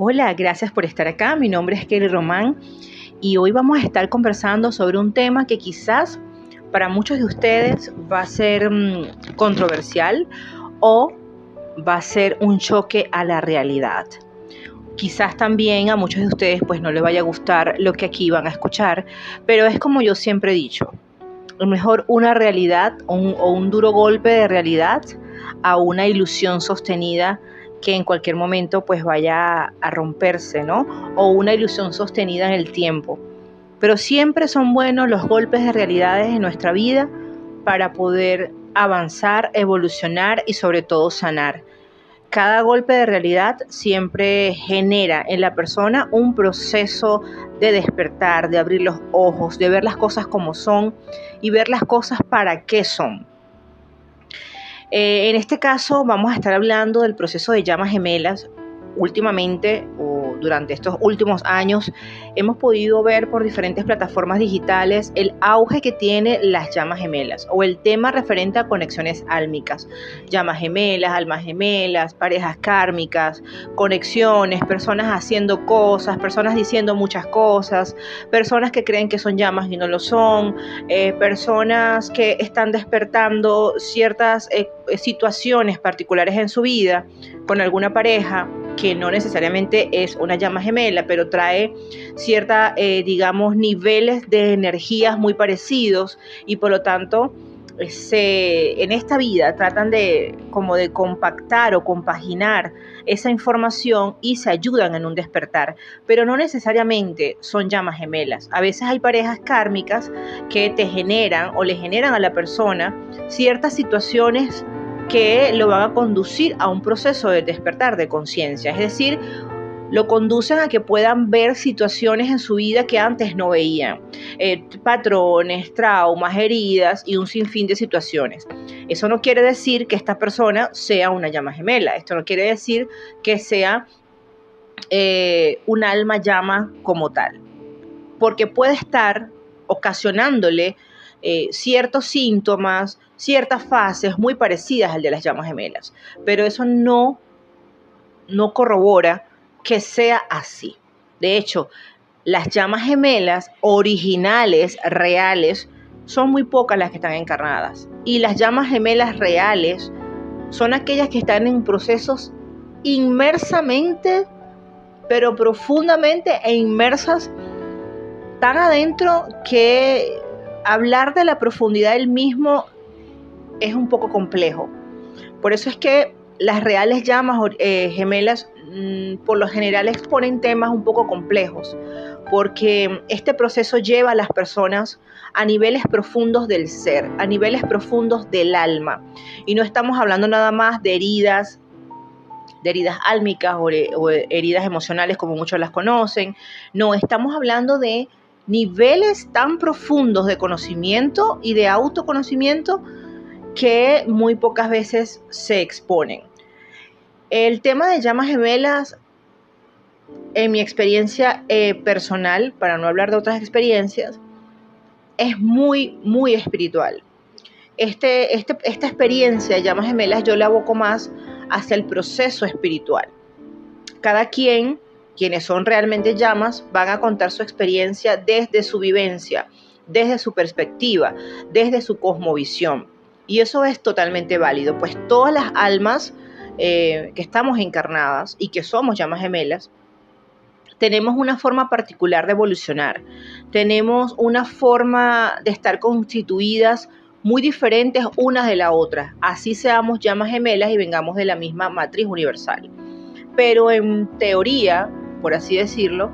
Hola, gracias por estar acá. Mi nombre es Kelly Román y hoy vamos a estar conversando sobre un tema que quizás para muchos de ustedes va a ser controversial o va a ser un choque a la realidad. Quizás también a muchos de ustedes pues no les vaya a gustar lo que aquí van a escuchar, pero es como yo siempre he dicho, mejor una realidad o un duro golpe de realidad a una ilusión sostenida que en cualquier momento pues vaya a romperse, ¿no? O una ilusión sostenida en el tiempo. Pero siempre son buenos los golpes de realidades en nuestra vida para poder avanzar, evolucionar y sobre todo sanar. Cada golpe de realidad siempre genera en la persona un proceso de despertar, de abrir los ojos, de ver las cosas como son y ver las cosas para qué son. En este caso vamos a estar hablando del proceso de llamas gemelas. Últimamente o durante estos últimos años hemos podido ver por diferentes plataformas digitales el auge que tiene las llamas gemelas o el tema referente a conexiones álmicas, llamas gemelas, almas gemelas, parejas kármicas, conexiones, personas haciendo cosas, personas diciendo muchas cosas, personas que creen que son llamas y no lo son, personas que están despertando ciertas situaciones particulares en su vida con alguna pareja que no necesariamente es una llama gemela, pero trae cierta, niveles de energías muy parecidos y por lo tanto en esta vida tratan de compactar o compaginar esa información y se ayudan en un despertar, pero no necesariamente son llamas gemelas. A veces hay parejas kármicas que te generan o le generan a la persona ciertas situaciones que lo van a conducir a un proceso de despertar de conciencia, es decir, lo conducen a que puedan ver situaciones en su vida que antes no veían, patrones, traumas, heridas y un sinfín de situaciones. Eso no quiere decir que esta persona sea una llama gemela, esto no quiere decir que sea un alma llama como tal, porque puede estar ocasionándole ciertos síntomas, ciertas fases muy parecidas al de las llamas gemelas, pero eso no corrobora que sea así. De hecho, las llamas gemelas originales, reales, son muy pocas las que están encarnadas. Y las llamas gemelas reales son aquellas que están en procesos inmersamente, pero profundamente e inmersas tan adentro que hablar de la profundidad del mismo es un poco complejo. Por eso es que las reales llamas gemelas por lo general exponen temas un poco complejos, porque este proceso lleva a las personas a niveles profundos del ser, a niveles profundos del alma. Y no estamos hablando nada más de heridas álmicas o heridas emocionales como muchos las conocen. No, estamos hablando de niveles tan profundos de conocimiento y de autoconocimiento que muy pocas veces se exponen. El tema de llamas gemelas, en mi experiencia personal, para no hablar de otras experiencias, es muy, muy espiritual. Esta experiencia de llamas gemelas yo la aboco más hacia el proceso espiritual. Cada quienes son realmente llamas, van a contar su experiencia desde su vivencia, desde su perspectiva, desde su cosmovisión. Y eso es totalmente válido, pues todas las almas que estamos encarnadas y que somos llamas gemelas, tenemos una forma particular de evolucionar, tenemos una forma de estar constituidas muy diferentes unas de la otra, así seamos llamas gemelas y vengamos de la misma matriz universal. Pero en teoría, por así decirlo,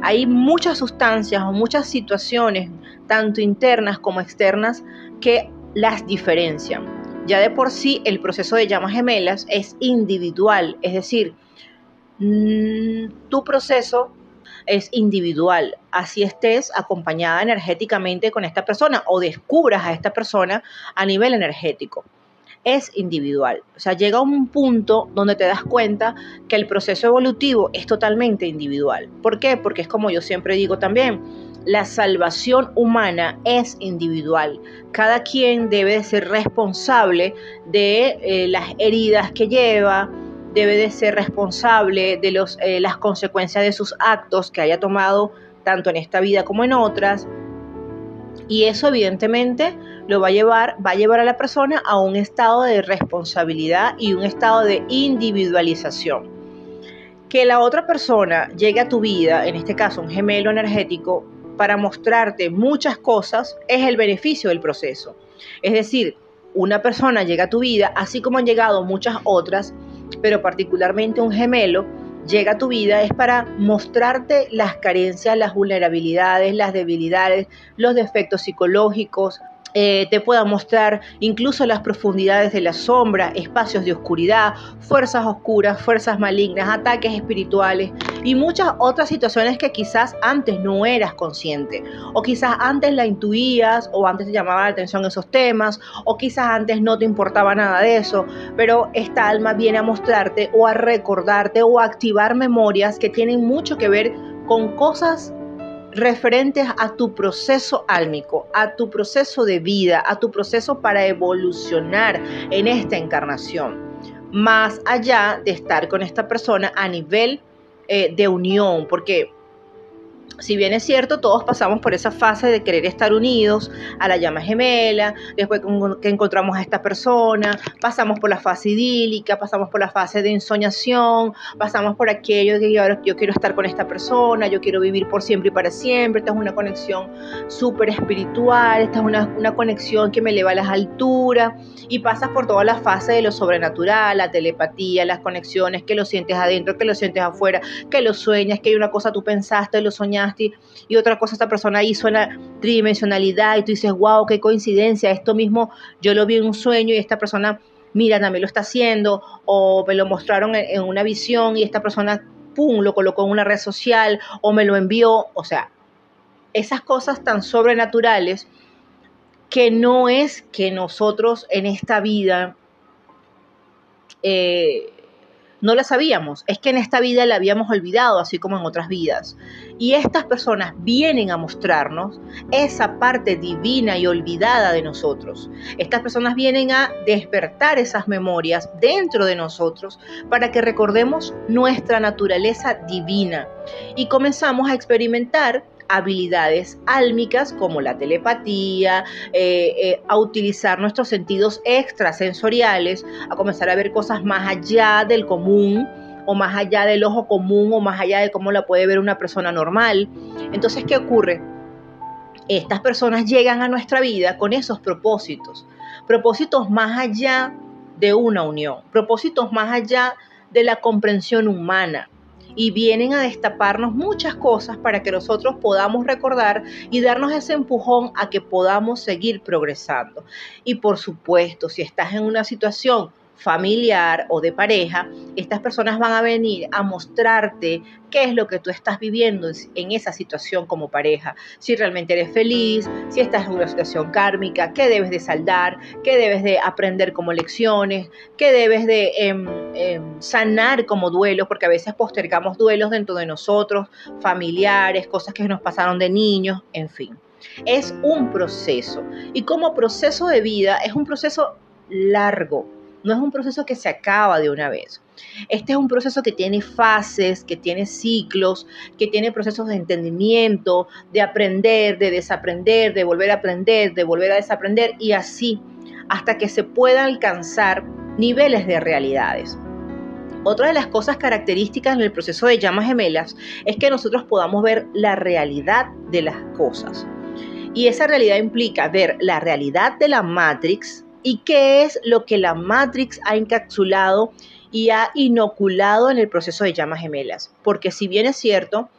hay muchas sustancias o muchas situaciones, tanto internas como externas, que las diferencian. Ya de por sí el proceso de llamas gemelas es individual, es decir, tu proceso es individual, así estés acompañada energéticamente con esta persona o descubras a esta persona a nivel energético. Es individual, o sea, llega un punto donde te das cuenta que el proceso evolutivo es totalmente individual. ¿Por qué? Porque es como yo siempre digo también, la salvación humana es individual. Cada quien debe de ser responsable de las heridas que lleva, debe de ser responsable de las consecuencias de sus actos que haya tomado tanto en esta vida como en otras. Y eso evidentemente lo va a llevar a la persona a un estado de responsabilidad y un estado de individualización. Que la otra persona llegue a tu vida, en este caso un gemelo energético, para mostrarte muchas cosas, es el beneficio del proceso. Es decir, una persona llega a tu vida, así como han llegado muchas otras, pero particularmente un gemelo llega a tu vida es para mostrarte las carencias, las vulnerabilidades, las debilidades, los defectos psicológicos. Te pueda mostrar incluso las profundidades de la sombra, espacios de oscuridad, fuerzas oscuras, fuerzas malignas, ataques espirituales y muchas otras situaciones que quizás antes no eras consciente, o quizás antes la intuías, o antes te llamaba la atención esos temas, o quizás antes no te importaba nada de eso, pero esta alma viene a mostrarte o a recordarte o a activar memorias que tienen mucho que ver con cosas referentes a tu proceso álmico, a tu proceso de vida, a tu proceso para evolucionar en esta encarnación, más allá de estar con esta persona a nivel de unión, porque si bien es cierto, todos pasamos por esa fase de querer estar unidos a la llama gemela, después que encontramos a esta persona, pasamos por la fase idílica, pasamos por la fase de ensoñación, pasamos por aquello de que yo quiero estar con esta persona, yo quiero vivir por siempre y para siempre. Esta es una conexión súper espiritual, esta es una conexión que me eleva a las alturas, y pasas por toda la fase de lo sobrenatural, la telepatía, las conexiones, que lo sientes adentro, que lo sientes afuera, que lo sueñas, que hay una cosa tú pensaste, lo soñaste, y otra cosa esta persona hizo en la tridimensionalidad y tú dices, wow, qué coincidencia, esto mismo yo lo vi en un sueño y esta persona, mira, me lo está haciendo, o me lo mostraron en una visión y esta persona, pum, lo colocó en una red social o me lo envió. O sea, esas cosas tan sobrenaturales que no es que nosotros en esta vida no la sabíamos, es que en esta vida la habíamos olvidado, así como en otras vidas. Y estas personas vienen a mostrarnos esa parte divina y olvidada de nosotros. Estas personas vienen a despertar esas memorias dentro de nosotros para que recordemos nuestra naturaleza divina y comenzamos a experimentar habilidades álmicas como la telepatía, a utilizar nuestros sentidos extrasensoriales, a comenzar a ver cosas más allá del común o más allá del ojo común o más allá de cómo la puede ver una persona normal. Entonces, ¿qué ocurre? Estas personas llegan a nuestra vida con esos propósitos más allá de una unión, propósitos más allá de la comprensión humana. Y vienen a destaparnos muchas cosas para que nosotros podamos recordar y darnos ese empujón a que podamos seguir progresando. Y por supuesto, si estás en una situación familiar o de pareja, estas personas van a venir a mostrarte qué es lo que tú estás viviendo en esa situación como pareja, si realmente eres feliz, si estás en una situación kármica, qué debes de saldar, qué debes de aprender como lecciones, qué debes de sanar como duelos, porque a veces postergamos duelos dentro de nosotros, familiares, cosas que nos pasaron de niños, en fin. Es un proceso, y como proceso de vida es un proceso largo. No es un proceso que se acaba de una vez. Este es un proceso que tiene fases, que tiene ciclos, que tiene procesos de entendimiento, de aprender, de desaprender, de volver a aprender, de volver a desaprender, y así hasta que se puedan alcanzar niveles de realidades. Otra de las cosas características del proceso de llamas gemelas es que nosotros podamos ver la realidad de las cosas. Y esa realidad implica ver la realidad de la Matrix. ¿Y qué es lo que la Matrix ha encapsulado y ha inoculado en el proceso de llamas gemelas? Porque si bien es cierto,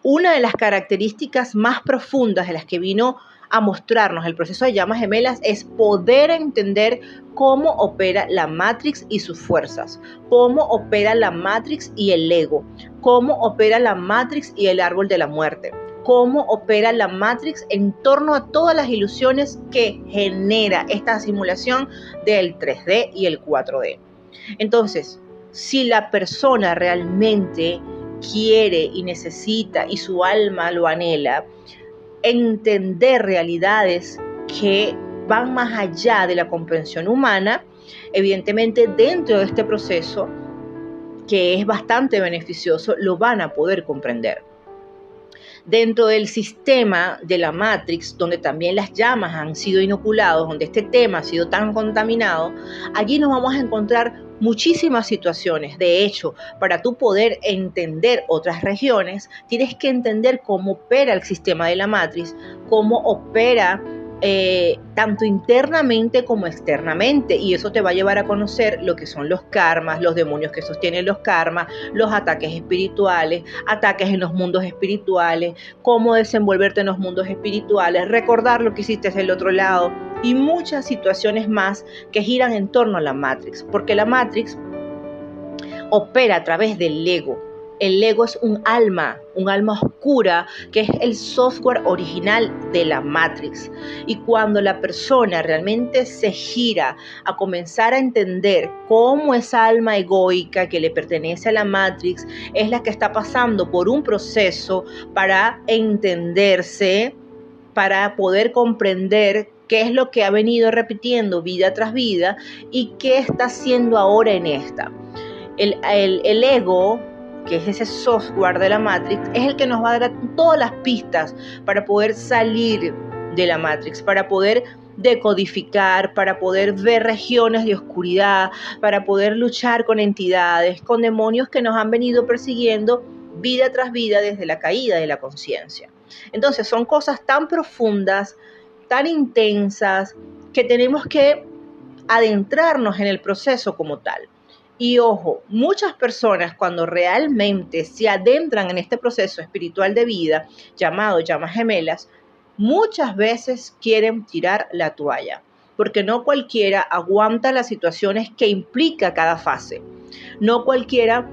una de las características más profundas de las que vino a mostrarnos el proceso de llamas gemelas es poder entender cómo opera la Matrix y sus fuerzas, cómo opera la Matrix y el ego, cómo opera la Matrix y el árbol de la muerte, cómo opera la Matrix en torno a todas las ilusiones que genera esta simulación del 3D y el 4D. Entonces, si la persona realmente quiere y necesita y su alma lo anhela, entender realidades que van más allá de la comprensión humana, evidentemente dentro de este proceso que es bastante beneficioso, lo van a poder comprender. Dentro del sistema de la Matrix, donde también las llamas han sido inoculadas, donde este tema ha sido tan contaminado, allí nos vamos a encontrar muchísimas situaciones. De hecho, para tú poder entender otras regiones, tienes que entender cómo opera el sistema de la Matrix, cómo opera tanto internamente como externamente, y eso te va a llevar a conocer lo que son los karmas, los demonios que sostienen los karmas, los ataques espirituales, ataques en los mundos espirituales, cómo desenvolverte en los mundos espirituales, recordar lo que hiciste del otro lado y muchas situaciones más que giran en torno a la Matrix, porque la Matrix opera a través del ego. El ego es un alma oscura, que es el software original de la Matrix. Y cuando la persona realmente se gira a comenzar a entender cómo esa alma egoica que le pertenece a la Matrix es la que está pasando por un proceso para entenderse, para poder comprender qué es lo que ha venido repitiendo vida tras vida y qué está haciendo ahora en esta. El ego, que es ese software de la Matrix, es el que nos va a dar todas las pistas para poder salir de la Matrix, para poder decodificar, para poder ver regiones de oscuridad, para poder luchar con entidades, con demonios que nos han venido persiguiendo vida tras vida desde la caída de la conciencia. Entonces son cosas tan profundas, tan intensas, que tenemos que adentrarnos en el proceso como tal. Y ojo, muchas personas cuando realmente se adentran en este proceso espiritual de vida, llamado llamas gemelas, muchas veces quieren tirar la toalla, porque no cualquiera aguanta las situaciones que implica cada fase. No cualquiera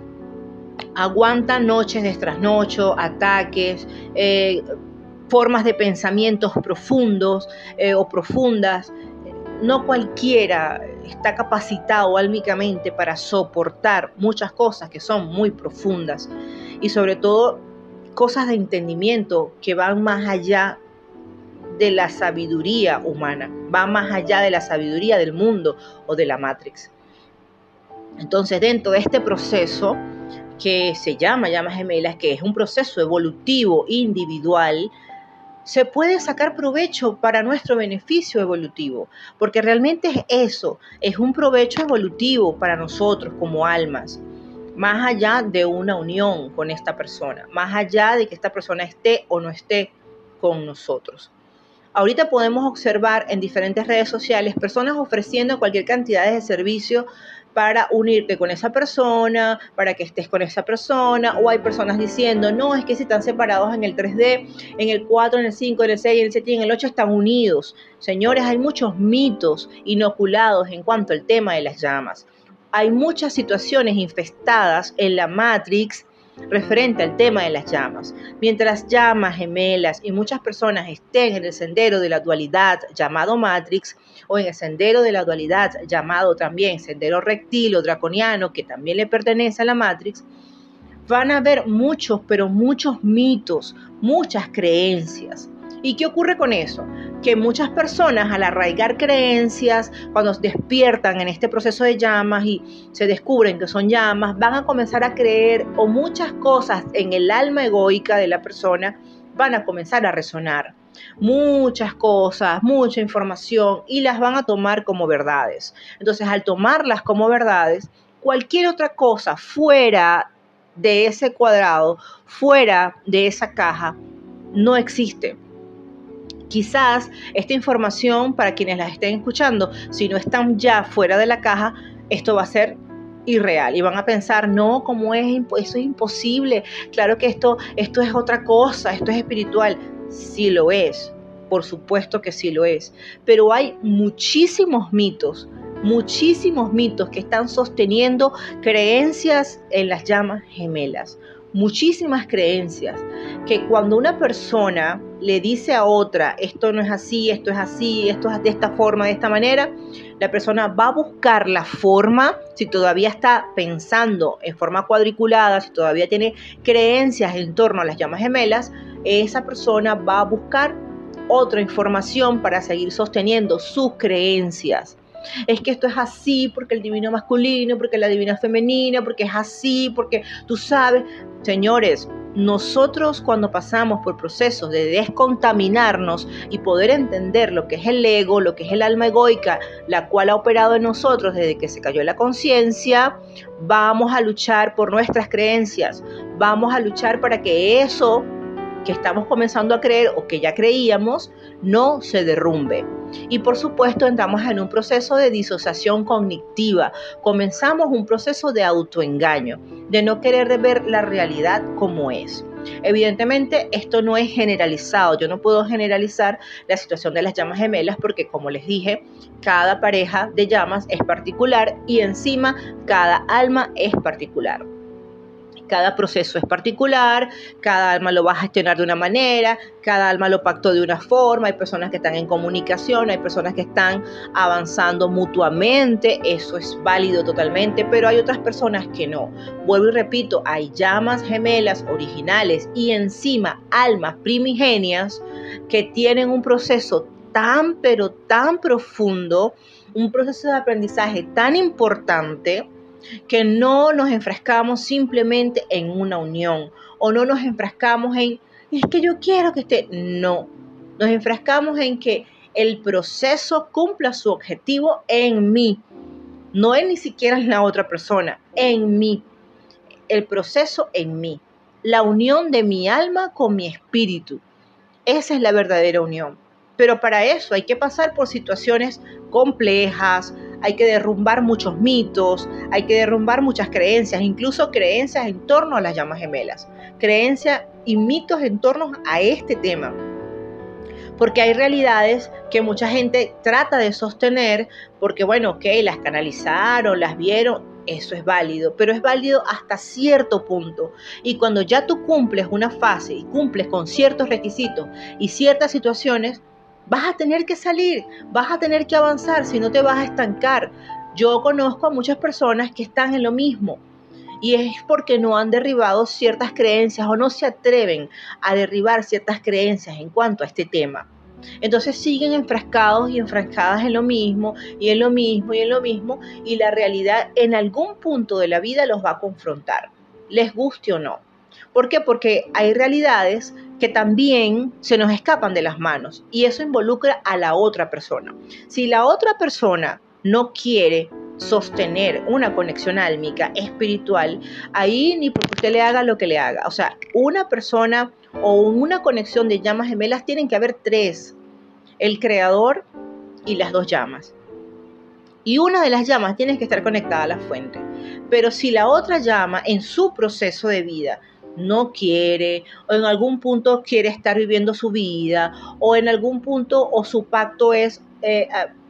aguanta noches de trasnocho, ataques, formas de pensamientos profundos o profundas. No cualquiera está capacitado álmicamente para soportar muchas cosas que son muy profundas y sobre todo cosas de entendimiento que van más allá de la sabiduría humana, van más allá de la sabiduría del mundo o de la Matrix. Entonces, dentro de este proceso que se llama llamas gemelas, que es un proceso evolutivo individual, se puede sacar provecho para nuestro beneficio evolutivo, porque realmente es eso, es un provecho evolutivo para nosotros como almas, más allá de una unión con esta persona, más allá de que esta persona esté o no esté con nosotros. Ahorita podemos observar en diferentes redes sociales personas ofreciendo cualquier cantidad de servicios para unirte con esa persona, para que estés con esa persona, o hay personas diciendo, no, es que si están separados en el 3D, en el 4, en el 5, en el 6, en el 7 y en el 8 están unidos. Señores, hay muchos mitos inoculados en cuanto al tema de las llamas. Hay muchas situaciones infestadas en la Matrix referente al tema de las llamas. Mientras llamas gemelas y muchas personas estén en el sendero de la dualidad llamado Matrix, o en el sendero de la dualidad llamado también sendero reptil o draconiano, que también le pertenece a la Matrix, van a haber muchos, pero muchos mitos, muchas creencias. ¿Y qué ocurre con eso? Que muchas personas, al arraigar creencias, cuando despiertan en este proceso de llamas y se descubren que son llamas, van a comenzar a creer, o muchas cosas en el alma egoica de la persona van a comenzar a resonar. Muchas cosas, mucha información, y las van a tomar como verdades. Entonces, al tomarlas como verdades, cualquier otra cosa fuera de ese cuadrado, fuera de esa caja, no existe. Quizás esta información, para quienes la estén escuchando, si no están ya fuera de la caja, esto va a ser irreal y van a pensar, no, ¿cómo es? Eso es imposible. Claro que esto es otra cosa, esto es espiritual. Sí lo es, por supuesto que sí lo es. Pero hay muchísimos mitos que están sosteniendo creencias en las llamas gemelas. Muchísimas creencias que cuando una persona le dice a otra, esto no es así, esto es así, esto es de esta forma, de esta manera, la persona va a buscar la forma, si todavía está pensando en forma cuadriculada, si todavía tiene creencias en torno a las llamas gemelas, esa persona va a buscar otra información para seguir sosteniendo sus creencias. Es que esto es así porque el divino masculino, porque la divina femenina, porque es así, porque tú sabes. Señores, nosotros cuando pasamos por procesos de descontaminarnos y poder entender lo que es el ego, lo que es el alma egoica, la cual ha operado en nosotros desde que se cayó la conciencia, vamos a luchar por nuestras creencias, vamos a luchar para que eso que estamos comenzando a creer o que ya creíamos no se derrumbe. Y por supuesto entramos en un proceso de disociación cognitiva, comenzamos un proceso de autoengaño, de no querer ver la realidad como es. Evidentemente esto no es generalizado, yo no puedo generalizar la situación de las llamas gemelas porque, como les dije, cada pareja de llamas es particular y encima cada alma es particular. Cada proceso es particular, cada alma lo va a gestionar de una manera, cada alma lo pactó de una forma, hay personas que están en comunicación, hay personas que están avanzando mutuamente, eso es válido totalmente, pero hay otras personas que no. Vuelvo y repito, hay llamas gemelas originales y encima almas primigenias que tienen un proceso tan pero tan profundo, un proceso de aprendizaje tan importante, que no nos enfrascamos simplemente en una unión o no nos enfrascamos en, es que yo quiero que esté, no, nos enfrascamos en que el proceso cumpla su objetivo en mí, no es ni siquiera en la otra persona, en mí, el proceso en mí, la unión de mi alma con mi espíritu, esa es la verdadera unión. Pero para eso hay que pasar por situaciones complejas, hay que derrumbar muchos mitos, hay que derrumbar muchas creencias, incluso creencias en torno a las llamas gemelas, creencias y mitos en torno a este tema. Porque hay realidades que mucha gente trata de sostener porque, bueno, ok, las canalizaron, las vieron, eso es válido, pero es válido hasta cierto punto. Y cuando ya tú cumples una fase y cumples con ciertos requisitos y ciertas situaciones, vas a tener que salir, vas a tener que avanzar, si no te vas a estancar. Yo conozco a muchas personas que están en lo mismo y es porque no han derribado ciertas creencias o no se atreven a derribar ciertas creencias en cuanto a este tema. Entonces siguen enfrascados y enfrascadas en lo mismo y en lo mismo y en lo mismo, y la realidad en algún punto de la vida los va a confrontar, les guste o no. ¿Por qué? Porque hay realidades que también se nos escapan de las manos y eso involucra a la otra persona. Si la otra persona no quiere sostener una conexión álmica, espiritual, ahí ni porque usted le haga lo que le haga. O sea, una persona o una conexión de llamas gemelas tienen que haber tres: el creador y las dos llamas. Y una de las llamas tiene que estar conectada a la fuente. Pero si la otra llama en su proceso de vida no quiere, o en algún punto quiere estar viviendo su vida, o en algún punto o su pacto es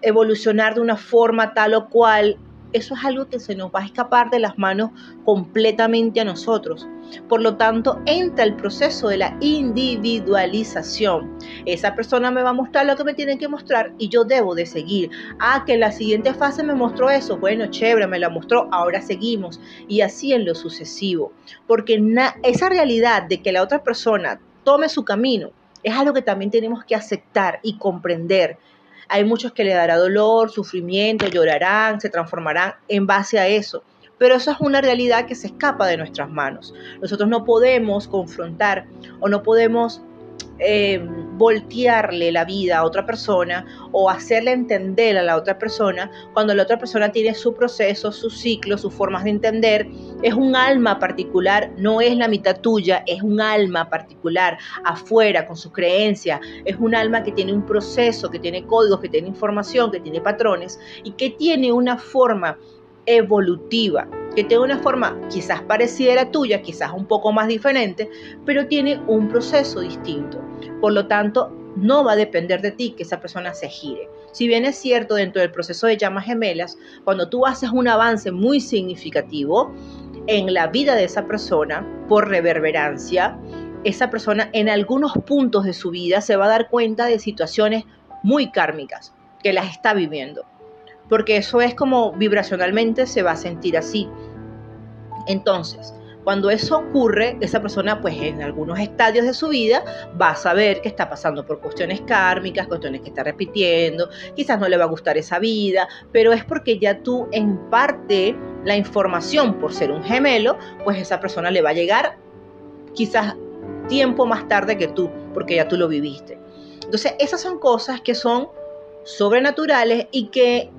evolucionar de una forma tal o cual, eso es algo que se nos va a escapar de las manos completamente a nosotros. Por lo tanto, entra el proceso de la individualización. Esa persona me va a mostrar lo que me tiene que mostrar y yo debo de seguir. Que en la siguiente fase me mostró eso. Bueno, chévere, me la mostró, ahora seguimos. Y así en lo sucesivo. Porque esa realidad de que la otra persona tome su camino es algo que también tenemos que aceptar y comprender. Hay muchos que le dará dolor, sufrimiento, llorarán, se transformarán en base a eso. Pero eso es una realidad que se escapa de nuestras manos. Nosotros no podemos confrontar o no podemos voltearle la vida a otra persona o hacerle entender a la otra persona cuando la otra persona tiene su proceso, su ciclo, sus formas de entender. Es un alma particular, no es la mitad tuya, es un alma particular afuera con sus creencias. Es un alma que tiene un proceso, que tiene códigos, que tiene información, que tiene patrones y que tiene una forma evolutiva, que tiene una forma quizás parecida a la tuya, quizás un poco más diferente, pero tiene un proceso distinto. Por lo tanto, no va a depender de ti que esa persona se gire. Si bien es cierto, dentro del proceso de llamas gemelas, cuando tú haces un avance muy significativo en la vida de esa persona, por reverberancia, esa persona en algunos puntos de su vida se va a dar cuenta de situaciones muy kármicas que las está viviendo. Porque eso es como vibracionalmente se va a sentir así. Entonces, Cuando eso ocurre, esa persona pues en algunos estadios de su vida va a saber que está pasando por cuestiones kármicas, cuestiones que está repitiendo, quizás no le va a gustar esa vida, pero es porque ya tú en parte la información por ser un gemelo, pues esa persona le va a llegar quizás tiempo más tarde que tú, porque ya tú lo viviste. Entonces esas son cosas que son sobrenaturales y que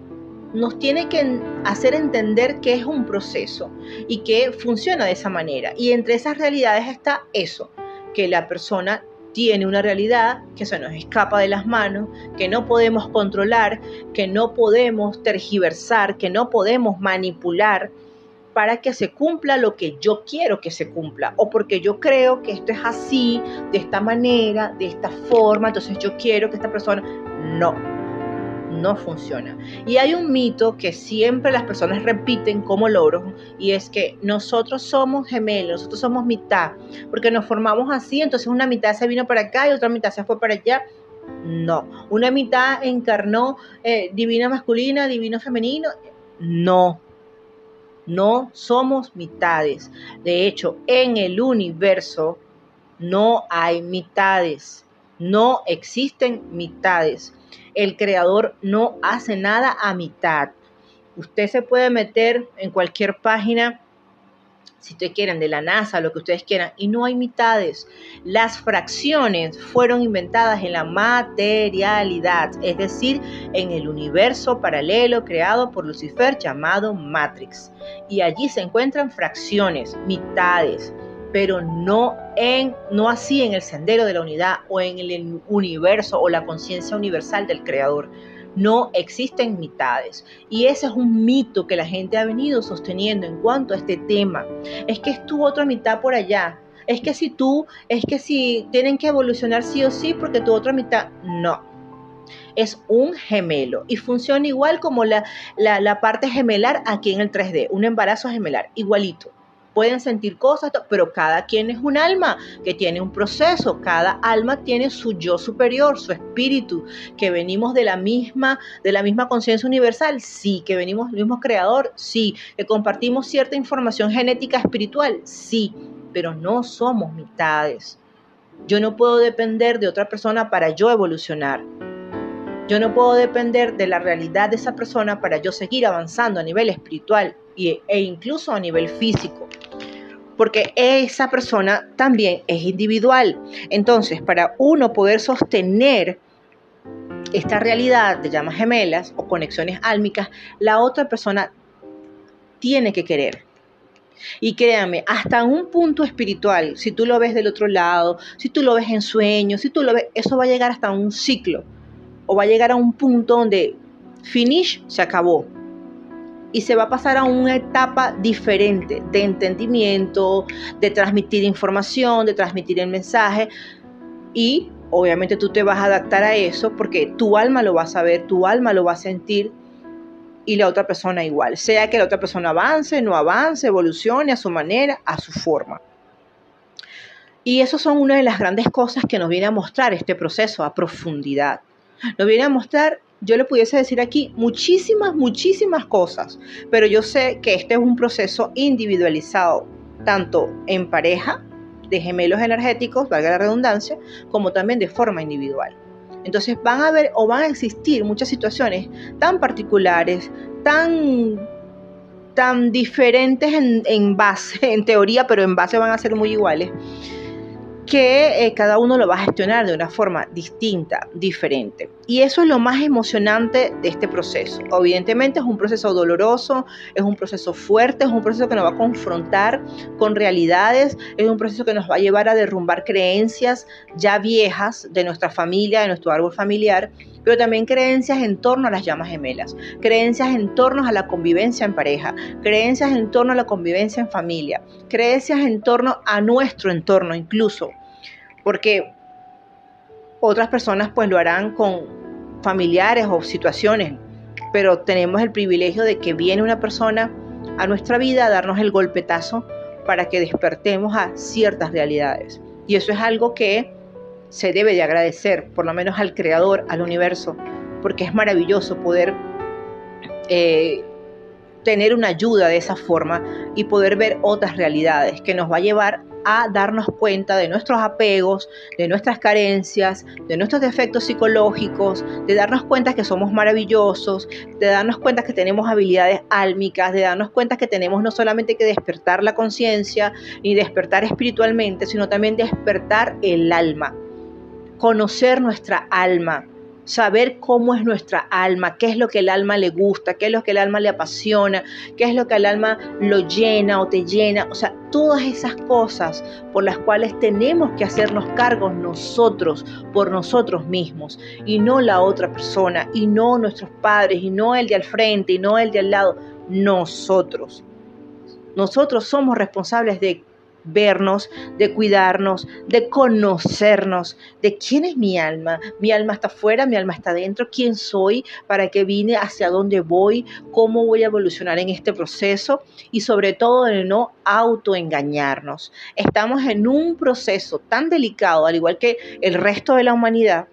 nos tiene que hacer entender que es un proceso y que funciona de esa manera. Y entre esas realidades está eso, que la persona tiene una realidad que se nos escapa de las manos, que no podemos controlar, que no podemos tergiversar, que no podemos manipular para que se cumpla lo que yo quiero que se cumpla, o porque yo creo que esto es así, de esta manera, de esta forma, entonces yo quiero que esta persona... No funciona. Y hay un mito que siempre las personas repiten como loros, y es que nosotros somos gemelos, nosotros somos mitad, porque nos formamos así, entonces una mitad se vino para acá y otra mitad se fue para allá. No, una mitad encarnó divina masculina, divino femenino. No somos mitades. De hecho, en el universo no hay mitades, no existen mitades. El creador no hace nada a mitad. Usted se puede meter en cualquier página, si ustedes quieren, de la NASA, lo que ustedes quieran, y no hay mitades. Las fracciones fueron inventadas en la materialidad, es decir, en el universo paralelo creado por Lucifer llamado Matrix. Y allí se encuentran fracciones, mitades, pero no así en el sendero de la unidad o en el universo o la conciencia universal del creador. No existen mitades. Y ese es un mito que la gente ha venido sosteniendo en cuanto a este tema. Es que es tu otra mitad por allá. Es que si tienen que evolucionar sí o sí porque tu otra mitad, no. Es un gemelo y funciona igual como la parte gemelar aquí en el 3D, un embarazo gemelar, igualito. Pueden sentir cosas, pero cada quien es un alma que tiene un proceso. Cada alma tiene su yo superior, su espíritu, que venimos de la misma conciencia universal, sí, que venimos del mismo creador, sí, que compartimos cierta información genética espiritual, sí, pero no somos mitades. Yo no puedo depender de otra persona para yo evolucionar. Yo no puedo depender de la realidad de esa persona para yo seguir avanzando a nivel espiritual e incluso a nivel físico, porque esa persona también es individual. Entonces, para uno poder sostener esta realidad de llamas gemelas o conexiones álmicas, la otra persona tiene que querer. Y créanme, hasta un punto espiritual, si tú lo ves del otro lado, si tú lo ves en sueños, si tú lo ves, eso va a llegar hasta un ciclo, o va a llegar a un punto donde finish, se acabó. Y se va a pasar a una etapa diferente de entendimiento, de transmitir información, de transmitir el mensaje. Y obviamente tú te vas a adaptar a eso porque tu alma lo va a saber, tu alma lo va a sentir y la otra persona igual. Sea que la otra persona avance, no avance, evolucione a su manera, a su forma. Y eso son una de las grandes cosas que nos viene a mostrar este proceso a profundidad. Nos viene a mostrar, yo le pudiese decir aquí muchísimas cosas, pero yo sé que este es un proceso individualizado, tanto en pareja, de gemelos energéticos, valga la redundancia, como también de forma individual. Entonces van a existir muchas situaciones tan particulares, tan diferentes en base, en teoría, pero en base van a ser muy iguales, que cada uno lo va a gestionar de una forma distinta, diferente. Y eso es lo más emocionante de este proceso. Evidentemente es un proceso doloroso, es un proceso fuerte, es un proceso que nos va a confrontar con realidades, es un proceso que nos va a llevar a derrumbar creencias ya viejas de nuestra familia, de nuestro árbol familiar, pero también creencias en torno a las llamas gemelas, creencias en torno a la convivencia en pareja, creencias en torno a la convivencia en familia, creencias en torno a nuestro entorno incluso, porque otras personas pues lo harán con familiares o situaciones, pero tenemos el privilegio de que viene una persona a nuestra vida a darnos el golpetazo para que despertemos a ciertas realidades. Y eso es algo que se debe de agradecer, por lo menos al Creador, al universo, porque es maravilloso poder tener una ayuda de esa forma y poder ver otras realidades que nos va a llevar a darnos cuenta de nuestros apegos, de nuestras carencias, de nuestros defectos psicológicos, de darnos cuenta que somos maravillosos, de darnos cuenta que tenemos habilidades álmicas, de darnos cuenta que tenemos no solamente que despertar la conciencia ni despertar espiritualmente, sino también despertar el alma, conocer nuestra alma, saber cómo es nuestra alma, qué es lo que el alma le gusta, qué es lo que el alma le apasiona, qué es lo que el alma lo llena o te llena. O sea, todas esas cosas por las cuales tenemos que hacernos cargos nosotros, por nosotros mismos, y no la otra persona, y no nuestros padres, y no el de al frente, y no el de al lado. Nosotros. Nosotros somos responsables de vernos, de cuidarnos, de conocernos, de quién es mi alma está afuera, mi alma está adentro, quién soy, para qué vine, hacia dónde voy, cómo voy a evolucionar en este proceso y sobre todo de no autoengañarnos. Estamos en un proceso tan delicado, al igual que el resto de la humanidad,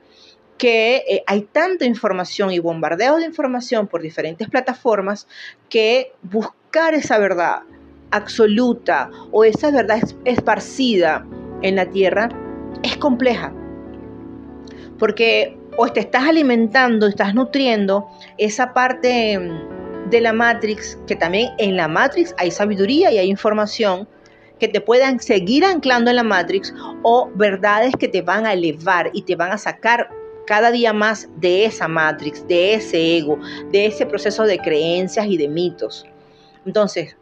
que hay tanta información y bombardeo de información por diferentes plataformas que buscar esa verdad absoluta o esa verdad esparcida en la tierra es compleja, porque o te estás alimentando, estás nutriendo esa parte de la Matrix, que también en la Matrix hay sabiduría y hay información que te puedan seguir anclando en la Matrix, o verdades que te van a elevar y te van a sacar cada día más de esa Matrix, de ese ego, de ese proceso de creencias y de mitos. Entonces,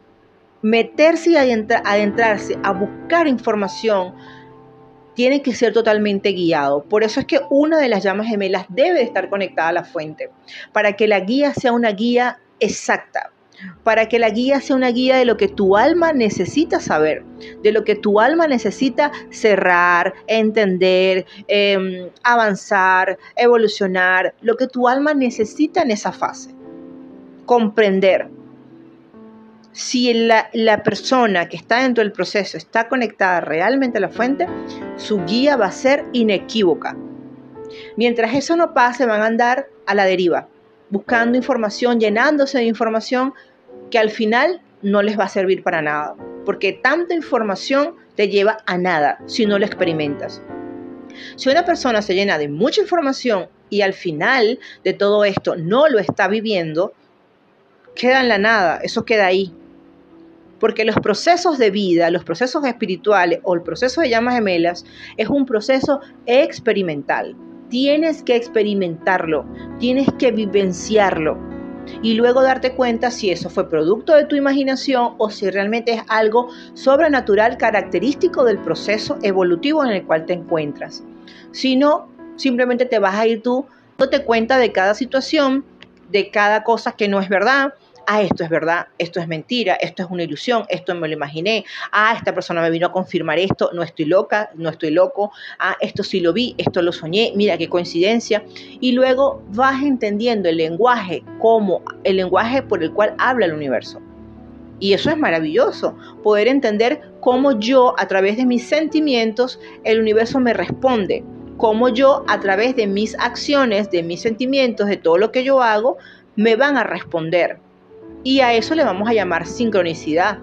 meterse y adentrarse a buscar información tiene que ser totalmente guiado. Por eso es que una de las llamas gemelas debe estar conectada a la fuente, para que la guía sea una guía exacta, para que la guía sea una guía de lo que tu alma necesita saber, de lo que tu alma necesita cerrar, entender, avanzar, evolucionar, lo que tu alma necesita en esa fase, comprender. Si la persona que está dentro del proceso está conectada realmente a la fuente, su guía va a ser inequívoca. Mientras eso no pase, van a andar a la deriva, buscando información, llenándose de información que al final no les va a servir para nada, porque tanta información te lleva a nada si no lo experimentas. Si una persona se llena de mucha información y al final de todo esto no lo está viviendo, queda en la nada, eso queda ahí. Porque los procesos de vida, los procesos espirituales o el proceso de llamas gemelas es un proceso experimental. Tienes que experimentarlo, tienes que vivenciarlo y luego darte cuenta si eso fue producto de tu imaginación o si realmente es algo sobrenatural característico del proceso evolutivo en el cual te encuentras. Si no, simplemente te vas a ir tú dándote cuenta de cada situación, de cada cosa que no es verdad. Esto es verdad, esto es mentira, esto es una ilusión, esto me lo imaginé, esta persona me vino a confirmar esto, no estoy loca, no estoy loco, esto sí lo vi, esto lo soñé, mira qué coincidencia. Y luego vas entendiendo el lenguaje como el lenguaje por el cual habla el universo. Y eso es maravilloso, poder entender cómo yo, a través de mis sentimientos, el universo me responde, cómo yo, a través de mis acciones, de mis sentimientos, de todo lo que yo hago, me van a responder. Y a eso le vamos a llamar sincronicidad,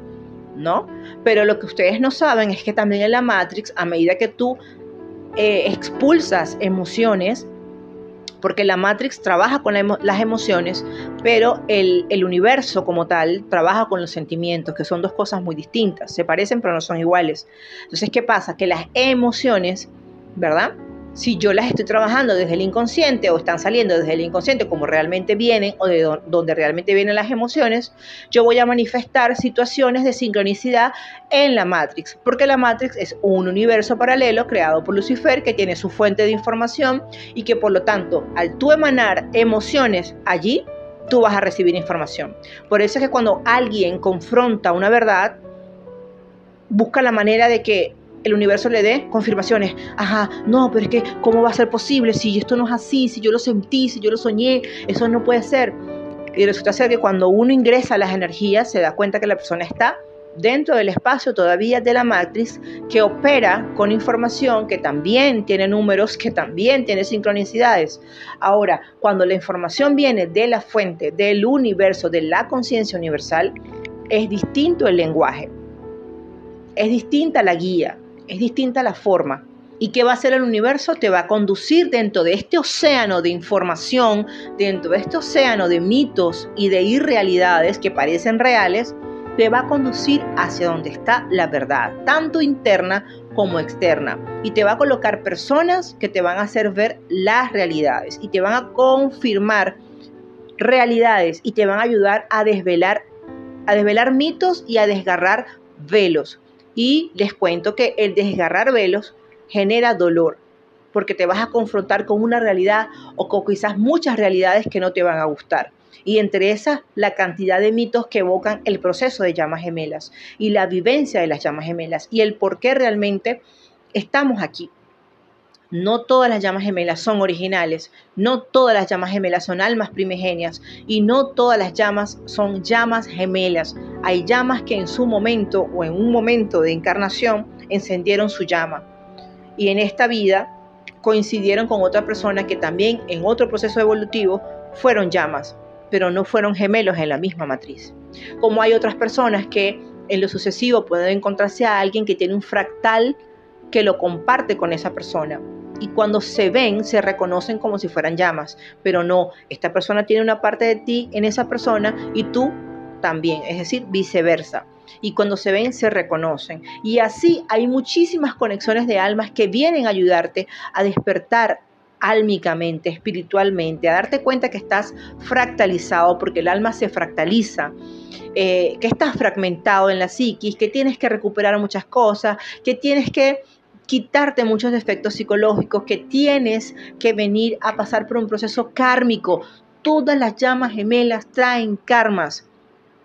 ¿no? Pero lo que ustedes no saben es que también en la Matrix, a medida que tú expulsas emociones, porque la Matrix trabaja con las emociones, pero el universo como tal trabaja con los sentimientos, que son dos cosas muy distintas. Se parecen, pero no son iguales. Entonces, ¿qué pasa? Que las emociones, ¿verdad? Si yo las estoy trabajando desde el inconsciente o están saliendo desde el inconsciente como realmente vienen o de donde realmente vienen las emociones, yo voy a manifestar situaciones de sincronicidad en la Matrix, porque la Matrix es un universo paralelo creado por Lucifer que tiene su fuente de información y que por lo tanto al tú emanar emociones allí, tú vas a recibir información. Por eso es que cuando alguien confronta una verdad, busca la manera de que el universo le dé confirmaciones. No, pero es que ¿cómo va a ser posible? Si esto no es así, si yo lo sentí, si yo lo soñé, eso no puede ser. Y resulta ser que cuando uno ingresa a las energías, se da cuenta que la persona está dentro del espacio todavía de la Matrix, que opera con información que también tiene números, que también tiene sincronicidades. Ahora, cuando la información viene de la fuente, del universo, de la conciencia universal, es distinto el lenguaje, es distinta la guía, es distinta la forma. ¿Y qué va a hacer el universo? Te va a conducir dentro de este océano de información, dentro de este océano de mitos y de irrealidades que parecen reales, te va a conducir hacia donde está la verdad, tanto interna como externa. Y te va a colocar personas que te van a hacer ver las realidades y te van a confirmar realidades y te van a ayudar a desvelar mitos y a desgarrar velos. Y les cuento que el desgarrar velos genera dolor, porque te vas a confrontar con una realidad o con quizás muchas realidades que no te van a gustar. Y entre esas, la cantidad de mitos que evocan el proceso de llamas gemelas y la vivencia de las llamas gemelas y el por qué realmente estamos aquí. No todas las llamas gemelas son originales, no todas las llamas gemelas son almas primigenias y no todas las llamas son llamas gemelas. Hay llamas que en su momento o en un momento de encarnación encendieron su llama y en esta vida coincidieron con otra persona que también en otro proceso evolutivo fueron llamas, pero no fueron gemelos en la misma matriz. Como hay otras personas que en lo sucesivo pueden encontrarse a alguien que tiene un fractal que lo comparte con esa persona. Y cuando se ven, se reconocen como si fueran llamas. Pero no, esta persona tiene una parte de ti en esa persona y tú también, es decir, viceversa. Y cuando se ven, se reconocen. Y así hay muchísimas conexiones de almas que vienen a ayudarte a despertar álmicamente, espiritualmente, a darte cuenta que estás fractalizado, porque el alma se fractaliza, que estás fragmentado en la psiquis, que tienes que recuperar muchas cosas, que tienes que quitarte muchos defectos psicológicos, que tienes que venir a pasar por un proceso kármico. Todas las llamas gemelas traen karmas.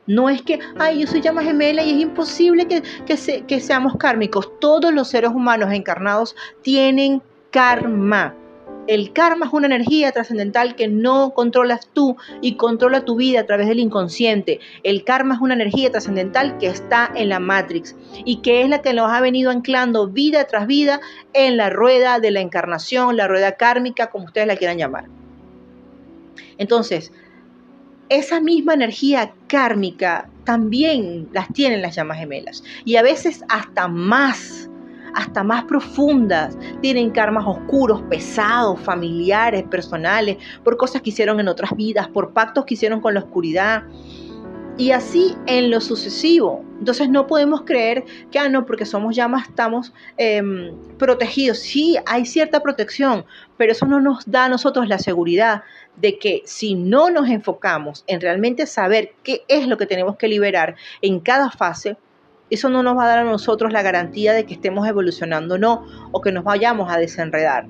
No es que, yo soy llama gemela y es imposible que seamos kármicos. Todos los seres humanos encarnados tienen karma. El karma es una energía trascendental que no controlas tú y controla tu vida a través del inconsciente. El karma es una energía trascendental que está en la Matrix y que es la que nos ha venido anclando vida tras vida en la rueda de la encarnación, la rueda kármica, como ustedes la quieran llamar. Entonces, esa misma energía kármica también las tienen las llamas gemelas y a veces hasta más profundas. Tienen karmas oscuros, pesados, familiares, personales, por cosas que hicieron en otras vidas, por pactos que hicieron con la oscuridad. Y así en lo sucesivo. Entonces no podemos creer que, no, porque somos llamas estamos protegidos. Sí, hay cierta protección, pero eso no nos da a nosotros la seguridad de que si no nos enfocamos en realmente saber qué es lo que tenemos que liberar en cada fase, eso no nos va a dar a nosotros la garantía de que estemos evolucionando, no, o que nos vayamos a desenredar.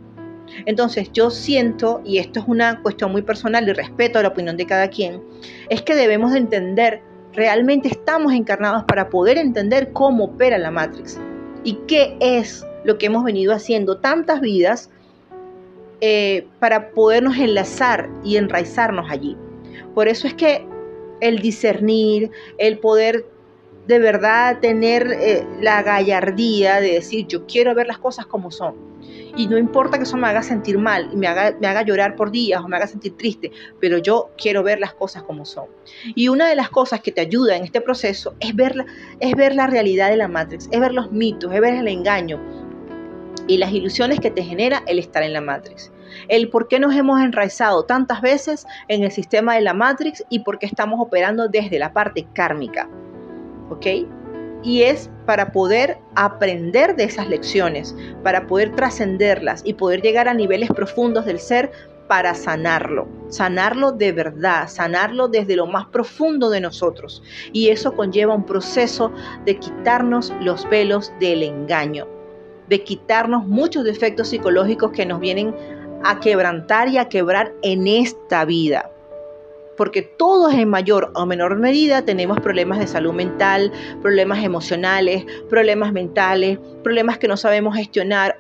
Entonces yo siento, y esto es una cuestión muy personal y respeto a la opinión de cada quien, es que debemos de entender, realmente estamos encarnados para poder entender cómo opera la Matrix y qué es lo que hemos venido haciendo tantas vidas para podernos enlazar y enraizarnos allí. Por eso es que el discernir, el poder de verdad tener la gallardía de decir, yo quiero ver las cosas como son. Y no importa que eso me haga sentir mal, y me haga llorar por días o me haga sentir triste, pero yo quiero ver las cosas como son. Y una de las cosas que te ayuda en este proceso es ver la realidad de la Matrix, es ver los mitos, es ver el engaño y las ilusiones que te genera el estar en la Matrix. El por qué nos hemos enraizado tantas veces en el sistema de la Matrix y por qué estamos operando desde la parte kármica. ¿Ok? Y es para poder aprender de esas lecciones, para poder trascenderlas y poder llegar a niveles profundos del ser para sanarlo de verdad, sanarlo desde lo más profundo de nosotros. Y eso conlleva un proceso de quitarnos los velos del engaño, de quitarnos muchos defectos psicológicos que nos vienen a quebrantar y a quebrar en esta vida. Porque todos en mayor o menor medida tenemos problemas de salud mental, problemas emocionales, problemas mentales, problemas que no sabemos gestionar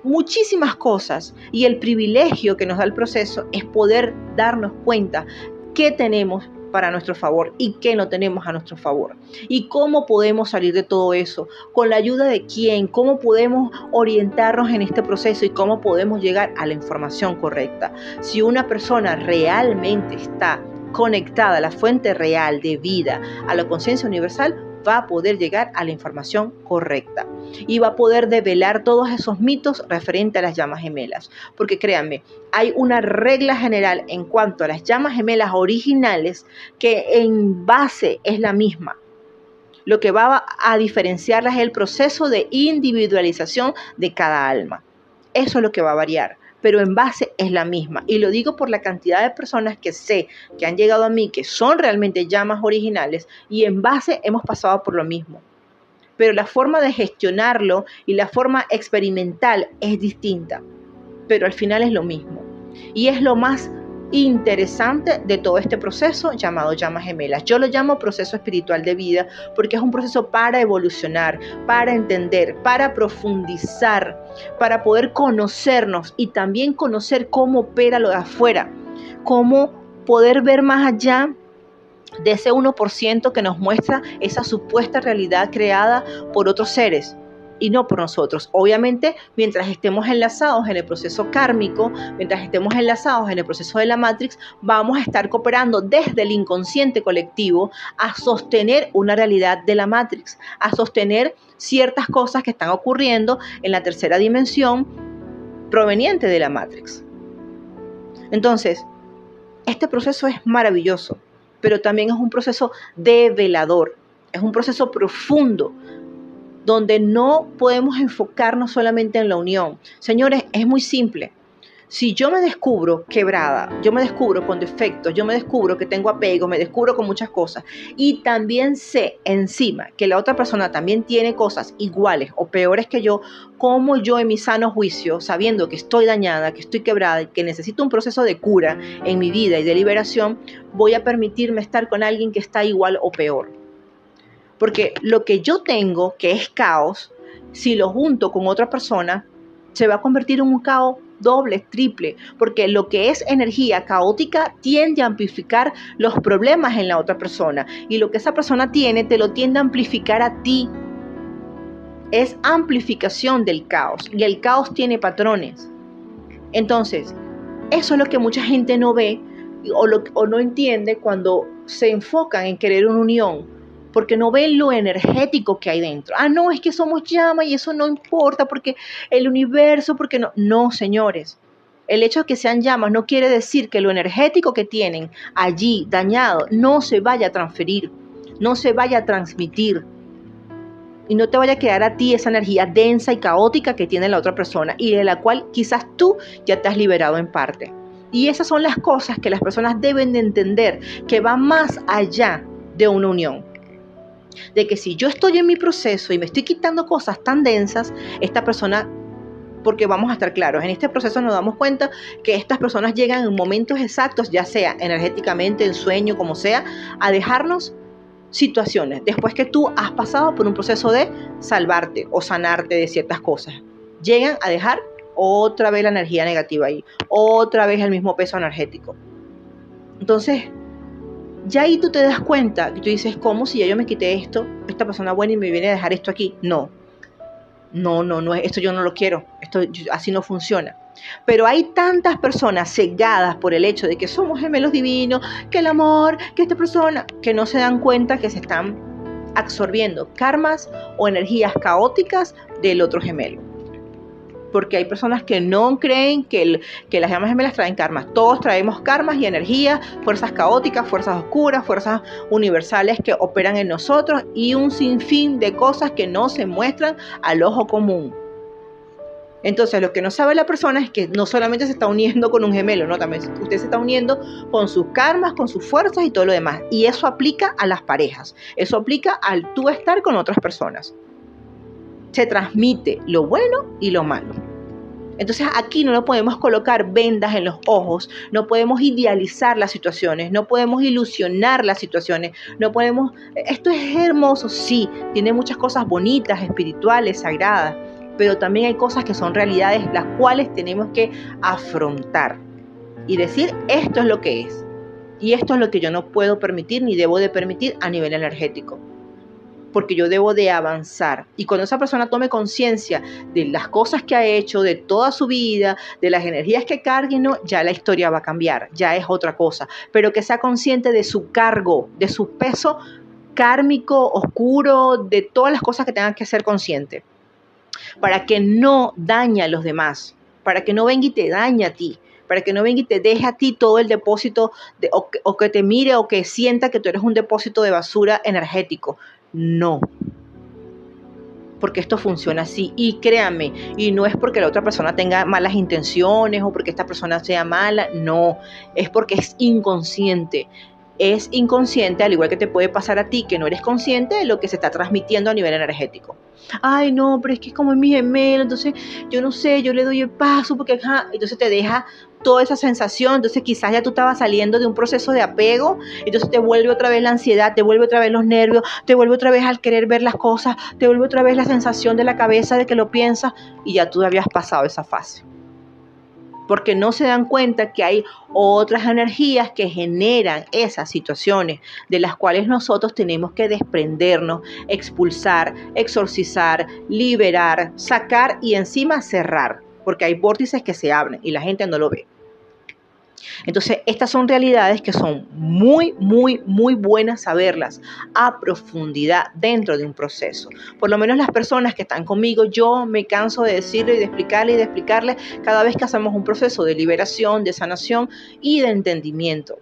muchísimas cosas. Y el privilegio que nos da el proceso es poder darnos cuenta qué tenemos para nuestro favor y qué no tenemos a nuestro favor. Y cómo podemos salir de todo eso, con la ayuda de quién, cómo podemos orientarnos en este proceso y cómo podemos llegar a la información correcta. Si una persona realmente está conectada a la fuente real de vida, a la conciencia universal, va a poder llegar a la información correcta y va a poder develar todos esos mitos referentes a las llamas gemelas. Porque créanme, hay una regla general en cuanto a las llamas gemelas originales que en base es la misma. Lo que va a diferenciarlas es el proceso de individualización de cada alma. Eso es lo que va a variar, pero en base es la misma. Y lo digo por la cantidad de personas que sé que han llegado a mí, que son realmente llamas originales, y en base hemos pasado por lo mismo. Pero la forma de gestionarlo y la forma experimental es distinta, pero al final es lo mismo. Y es lo más interesante de todo este proceso llamado llamas gemelas. Yo lo llamo proceso espiritual de vida porque es un proceso para evolucionar, para entender, para profundizar, para poder conocernos y también conocer cómo opera lo de afuera, cómo poder ver más allá de ese 1% que nos muestra esa supuesta realidad creada por otros seres y no por nosotros. Obviamente, mientras estemos enlazados en el proceso kármico, mientras estemos enlazados en el proceso de la Matrix, vamos a estar cooperando desde el inconsciente colectivo a sostener una realidad de la Matrix, a sostener ciertas cosas que están ocurriendo en la tercera dimensión proveniente de la Matrix. Entonces, este proceso es maravilloso, pero también es un proceso develador, es un proceso profundo, donde no podemos enfocarnos solamente en la unión. Señores, es muy simple. Si yo me descubro quebrada, yo me descubro con defectos, yo me descubro que tengo apego, me descubro con muchas cosas y también sé encima que la otra persona también tiene cosas iguales o peores que yo, como yo en mi sano juicio, sabiendo que estoy dañada, que estoy quebrada y que necesito un proceso de cura en mi vida y de liberación, voy a permitirme estar con alguien que está igual o peor. Porque lo que yo tengo, que es caos, si lo junto con otra persona, se va a convertir en un caos doble, triple, porque lo que es energía caótica tiende a amplificar los problemas en la otra persona y lo que esa persona tiene te lo tiende a amplificar a ti. Es amplificación del caos y el caos tiene patrones. Entonces, eso es lo que mucha gente no ve o no entiende cuando se enfocan en querer una unión, porque no ven lo energético que hay dentro. No, es que somos llama y eso no importa porque el universo, porque no. No, señores. El hecho de que sean llamas no quiere decir que lo energético que tienen allí dañado no se vaya a transferir, no se vaya a transmitir y no te vaya a quedar a ti esa energía densa y caótica que tiene la otra persona y de la cual quizás tú ya te has liberado en parte. Y esas son las cosas que las personas deben de entender, que va más allá de una unión. De que si yo estoy en mi proceso y me estoy quitando cosas tan densas, esta persona, porque vamos a estar claros, en este proceso nos damos cuenta que estas personas llegan en momentos exactos, ya sea energéticamente, en sueño, como sea, a dejarnos situaciones, después que tú has pasado por un proceso de salvarte o sanarte de ciertas cosas. Llegan a dejar otra vez la energía negativa ahí, otra vez el mismo peso energético. Entonces, ya ahí tú te das cuenta que tú dices, ¿cómo si ya yo me quité esto, esta persona buena y me viene a dejar esto aquí? No, esto yo no lo quiero, así no funciona. Pero hay tantas personas cegadas por el hecho de que somos gemelos divinos, que el amor, que esta persona, que no se dan cuenta que se están absorbiendo karmas o energías caóticas del otro gemelo. Porque hay personas que no creen que las llamas gemelas traen karmas. Todos traemos karmas y energías, fuerzas caóticas, fuerzas oscuras, fuerzas universales que operan en nosotros y un sinfín de cosas que no se muestran al ojo común. Entonces, lo que no sabe la persona es que no solamente se está uniendo con un gemelo, ¿no? También usted se está uniendo con sus karmas, con sus fuerzas y todo lo demás. Y eso aplica a las parejas. Eso aplica al tú estar con otras personas. Se transmite lo bueno y lo malo. Entonces aquí no podemos colocar vendas en los ojos, no podemos idealizar las situaciones, no podemos ilusionar las situaciones, no podemos... Esto es hermoso, sí, tiene muchas cosas bonitas, espirituales, sagradas, pero también hay cosas que son realidades las cuales tenemos que afrontar y decir, esto es lo que es. Y esto es lo que yo no puedo permitir ni debo de permitir a nivel energético. Porque yo debo de avanzar. Y cuando esa persona tome conciencia de las cosas que ha hecho, de toda su vida, de las energías que cargue, ¿no? Ya la historia va a cambiar, ya es otra cosa. Pero que sea consciente de su cargo, de su peso kármico, oscuro, de todas las cosas que tenga que ser consciente. Para que no dañe a los demás, para que no venga y te dañe a ti, para que no venga y te deje a ti todo el depósito, o que te mire o que sienta que tú eres un depósito de basura energético. No, porque esto funciona así. Y créanme, y no es porque la otra persona tenga malas intenciones o porque esta persona sea mala, no, es porque es inconsciente. Es inconsciente, al igual que te puede pasar a ti, que no eres consciente de lo que se está transmitiendo a nivel energético. Ay, no, pero es que es como es mi gemelo, entonces yo no sé, yo le doy el paso porque entonces te deja toda esa sensación, entonces quizás ya tú estabas saliendo de un proceso de apego, entonces te vuelve otra vez la ansiedad, te vuelve otra vez los nervios, te vuelve otra vez al querer ver las cosas, te vuelve otra vez la sensación de la cabeza de que lo piensas y ya tú habías pasado esa fase. Porque no se dan cuenta que hay otras energías que generan esas situaciones de las cuales nosotros tenemos que desprendernos, expulsar, exorcizar, liberar, sacar y encima cerrar, porque hay vórtices que se abren y la gente no lo ve. Entonces, estas son realidades que son muy, muy, muy buenas saberlas a profundidad dentro de un proceso. Por lo menos las personas que están conmigo, yo me canso de decirle y de explicarle cada vez que hacemos un proceso de liberación, de sanación y de entendimiento.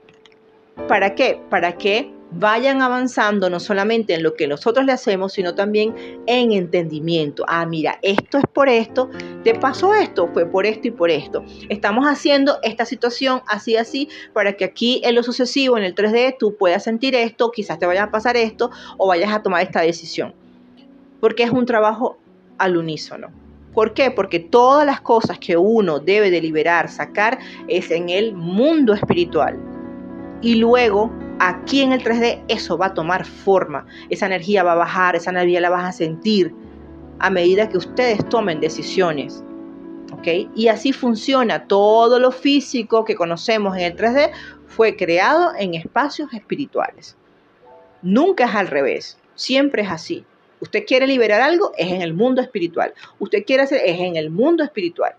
¿Para qué? Para que vayan avanzando no solamente en lo que nosotros le hacemos, sino también en entendimiento. Ah, mira, esto es por esto, te pasó esto, fue por esto y por esto. Estamos haciendo esta situación así, para que aquí en lo sucesivo, en el 3D, tú puedas sentir esto, quizás te vaya a pasar esto o vayas a tomar esta decisión. Porque es un trabajo al unísono. ¿Por qué? Porque todas las cosas que uno debe de liberar, sacar, es en el mundo espiritual. Y luego, aquí en el 3D, eso va a tomar forma. Esa energía va a bajar, esa energía la vas a sentir a medida que ustedes tomen decisiones. ¿Ok? Y así funciona. Todo lo físico que conocemos en el 3D fue creado en espacios espirituales. Nunca es al revés. Siempre es así. Usted quiere liberar algo, es en el mundo espiritual. Usted quiere hacer, es en el mundo espiritual.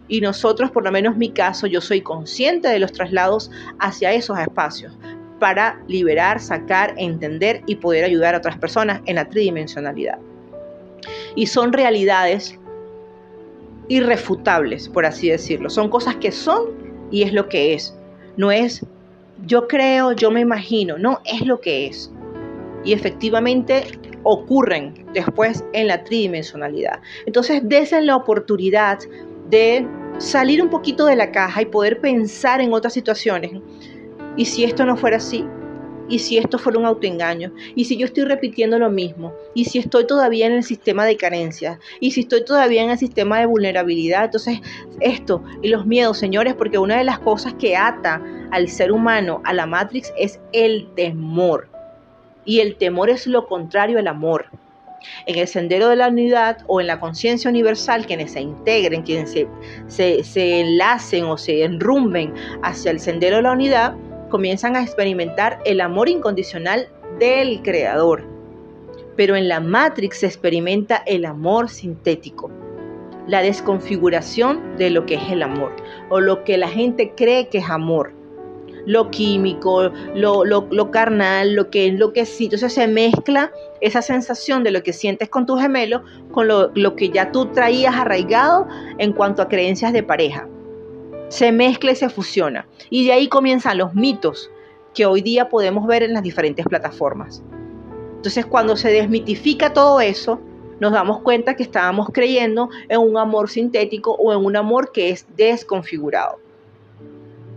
Y nosotros, por lo menos en mi caso, yo soy consciente de los traslados hacia esos espacios para liberar, sacar, entender y poder ayudar a otras personas en la tridimensionalidad. Y son realidades irrefutables, por así decirlo. Son cosas que son y es lo que es. No es yo creo, yo me imagino, no, es lo que es. Y efectivamente ocurren después en la tridimensionalidad. Entonces, desen la oportunidad de salir un poquito de la caja y poder pensar en otras situaciones. ¿Y si esto no fuera así? ¿Y si esto fuera un autoengaño? ¿Y si yo estoy repitiendo lo mismo? ¿Y si estoy todavía en el sistema de carencias? ¿Y si estoy todavía en el sistema de vulnerabilidad? Entonces, esto y los miedos, señores, porque una de las cosas que ata al ser humano a la Matrix es el temor. Y el temor es lo contrario al amor. En el sendero de la unidad o en la conciencia universal, quienes se integren, quienes se enlacen o se enrumben hacia el sendero de la unidad, comienzan a experimentar el amor incondicional del Creador. Pero en la Matrix se experimenta el amor sintético, la desconfiguración de lo que es el amor o lo que la gente cree que es amor. Lo químico, lo carnal, lo que sí. Entonces se mezcla esa sensación de lo que sientes con tu gemelo con lo que ya tú traías arraigado en cuanto a creencias de pareja. Se mezcla y se fusiona. Y de ahí comienzan los mitos que hoy día podemos ver en las diferentes plataformas. Entonces, cuando se desmitifica todo eso, nos damos cuenta que estábamos creyendo en un amor sintético o en un amor que es desconfigurado.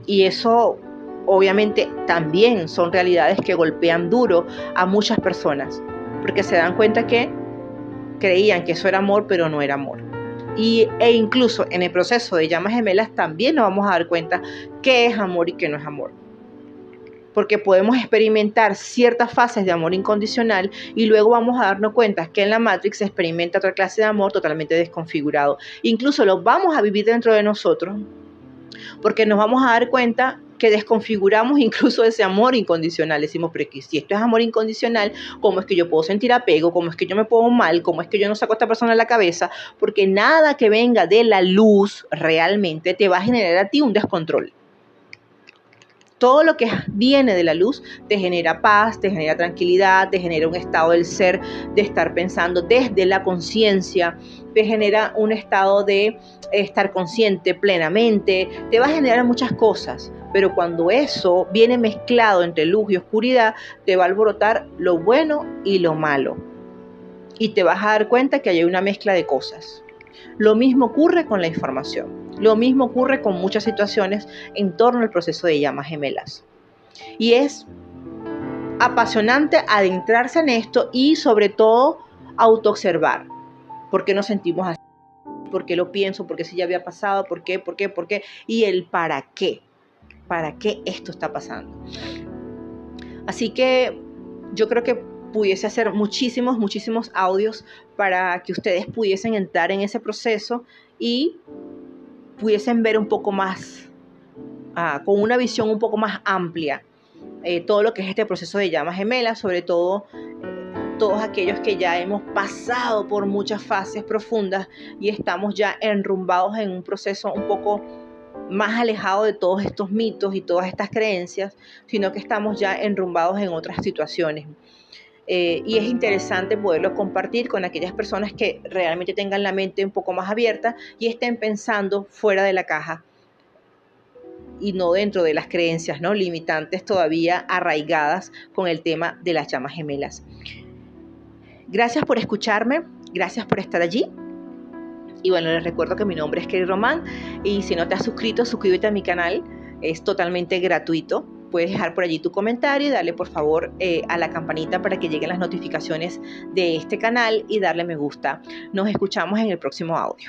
Y eso obviamente también son realidades que golpean duro a muchas personas, porque se dan cuenta que creían que eso era amor, pero no era amor. E incluso en el proceso de llamas gemelas también nos vamos a dar cuenta qué es amor y qué no es amor. Porque podemos experimentar ciertas fases de amor incondicional y luego vamos a darnos cuenta que en la Matrix se experimenta otra clase de amor totalmente desconfigurado. Incluso lo vamos a vivir dentro de nosotros, porque nos vamos a dar cuenta que desconfiguramos incluso ese amor incondicional. Decimos, pero si esto es amor incondicional, ¿cómo es que yo puedo sentir apego? ¿Cómo es que yo me pongo mal? ¿Cómo es que yo no saco a esta persona de la cabeza? Porque nada que venga de la luz realmente te va a generar a ti un descontrol. Todo lo que viene de la luz te genera paz, te genera tranquilidad, te genera un estado del ser, de estar pensando desde la conciencia, te genera un estado de estar consciente plenamente, te va a generar muchas cosas, pero cuando eso viene mezclado entre luz y oscuridad, te va a alborotar lo bueno y lo malo. Y te vas a dar cuenta que hay una mezcla de cosas. Lo mismo ocurre con la información. Lo mismo ocurre con muchas situaciones en torno al proceso de llamas gemelas. Y es apasionante adentrarse en esto y sobre todo autoobservar. ¿Por qué nos sentimos así? ¿Por qué lo pienso? ¿Por qué si ya había pasado? ¿Por qué? ¿Por qué? ¿Por qué? Y el para qué. ¿Para qué esto está pasando? Así que yo creo que pudiese hacer muchísimos audios para que ustedes pudiesen entrar en ese proceso y pudiesen ver un poco más, con una visión un poco más amplia, todo lo que es este proceso de llamas gemelas, sobre todo todos aquellos que ya hemos pasado por muchas fases profundas y estamos ya enrumbados en un proceso un poco más alejado de todos estos mitos y todas estas creencias, sino que estamos ya enrumbados en otras situaciones. Y es interesante poderlo compartir con aquellas personas que realmente tengan la mente un poco más abierta y estén pensando fuera de la caja y no dentro de las creencias, ¿no?, limitantes todavía arraigadas con el tema de las llamas gemelas. Gracias por escucharme, gracias por estar allí. Y bueno, les recuerdo que mi nombre es Kelly Román y si no te has suscrito, suscríbete a mi canal, es totalmente gratuito. Puedes dejar por allí tu comentario y darle por favor a la campanita para que lleguen las notificaciones de este canal y darle me gusta. Nos escuchamos en el próximo audio.